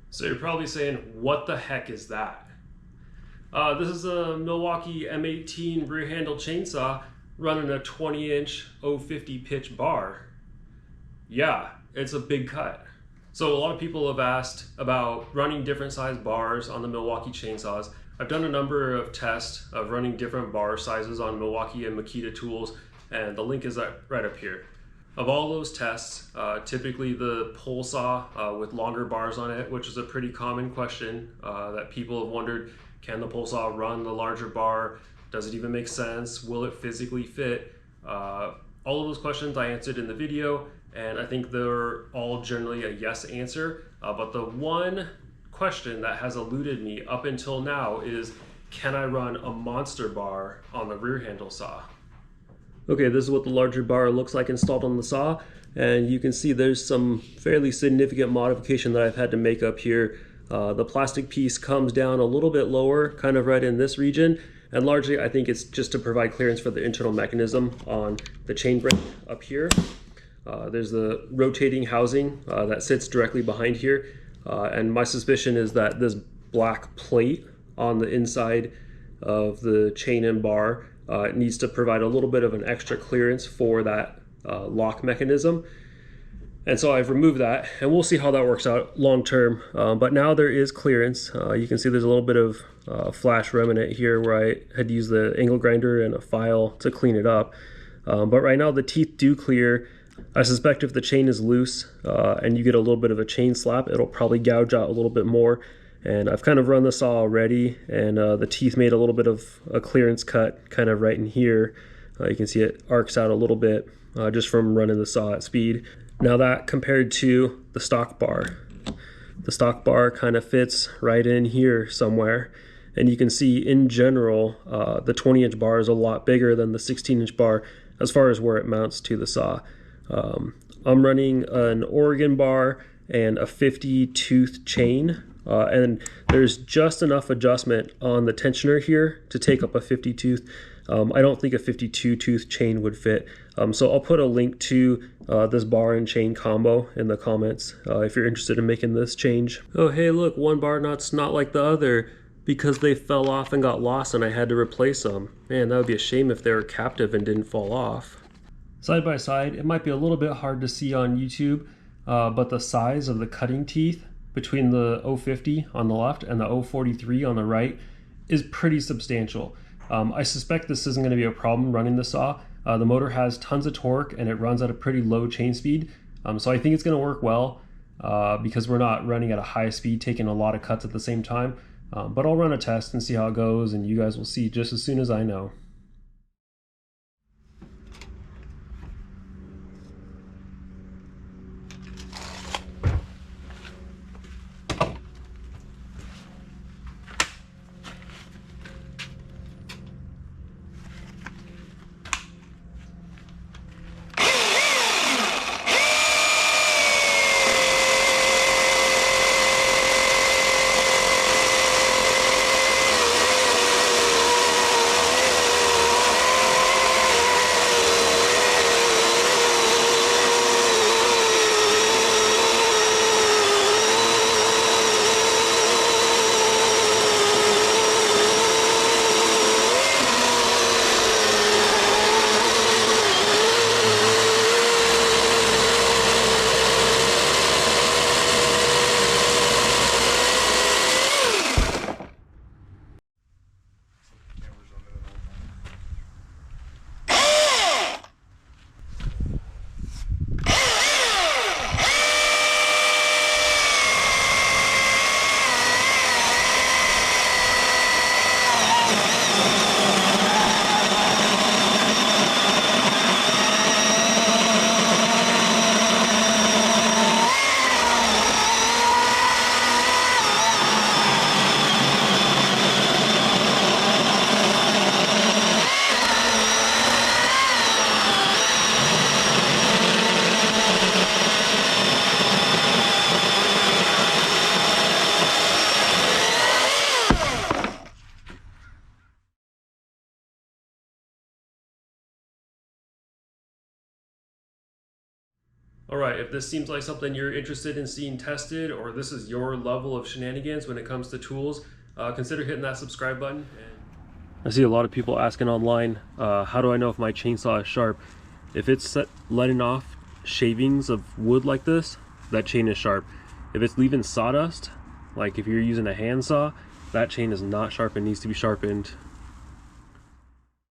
So you're probably saying, what the heck is that? This is a Milwaukee M18 rear handle chainsaw running a 20-inch 050 pitch bar. Yeah, it's a big cut. So a lot of people have asked about running different size bars on the Milwaukee chainsaws. I've done a number of tests of running different bar sizes on Milwaukee and Makita tools, and the link is right up here. Of all those tests, typically the pole saw with longer bars on it, which is a pretty common question that people have wondered, can the pole saw run the larger bar? Does it even make sense? Will it physically fit? All of those questions I answered in the video, and I think they're all generally a yes answer. But the one question that has eluded me up until now is, can I run a monster bar on the rear handle saw? Okay, this is what the larger bar looks like installed on the saw, and you can see there's some fairly significant modification that I've had to make up here. The plastic piece comes down a little bit lower, kind of right in this region, and largely I think it's just to provide clearance for the internal mechanism on the chain brake up here. There's the rotating housing that sits directly behind here, and my suspicion is that this black plate on the inside of the chain and bar needs to provide a little bit of an extra clearance for that lock mechanism. And so I've removed that, and we'll see how that works out long term. But now there is clearance. You can see there's a little bit of flash remnant here where I had used the angle grinder and a file to clean it up. But right now the teeth do clear. I suspect if the chain is loose and you get a little bit of a chain slap, it'll probably gouge out a little bit more. And I've kind of run the saw already, and the teeth made a little bit of a clearance cut kind of right in here. You can see it arcs out a little bit just from running the saw at speed. Now that compared to the stock bar. The stock bar kind of fits right in here somewhere. And you can see in general, the 20-inch bar is a lot bigger than the 16-inch bar as far as where it mounts to the saw. I'm running an Oregon bar and a 50 tooth chain. And there's just enough adjustment on the tensioner here to take up a 50 tooth. I don't think a 52 tooth chain would fit. So I'll put a link to this bar and chain combo in the comments if you're interested in making this change. Oh, hey, look, one bar nut's not like the other because they fell off and got lost and I had to replace them. Man, that would be a shame if they were captive and didn't fall off. Side by side, it might be a little bit hard to see on YouTube, but the size of the cutting teeth between the 050 on the left and the 043 on the right is pretty substantial. I suspect this isn't going to be a problem running the saw. The motor has tons of torque and it runs at a pretty low chain speed. So I think it's going to work well because we're not running at a high speed, taking a lot of cuts at the same time. But I'll run a test and see how it goes, and you guys will see just as soon as I know. Alright, if this seems like something you're interested in seeing tested, or this is your level of shenanigans when it comes to tools, consider hitting that subscribe button. I see a lot of people asking online, how do I know if my chainsaw is sharp? If it's letting off shavings of wood like this, that chain is sharp. If it's leaving sawdust, like if you're using a handsaw, that chain is not sharp and needs to be sharpened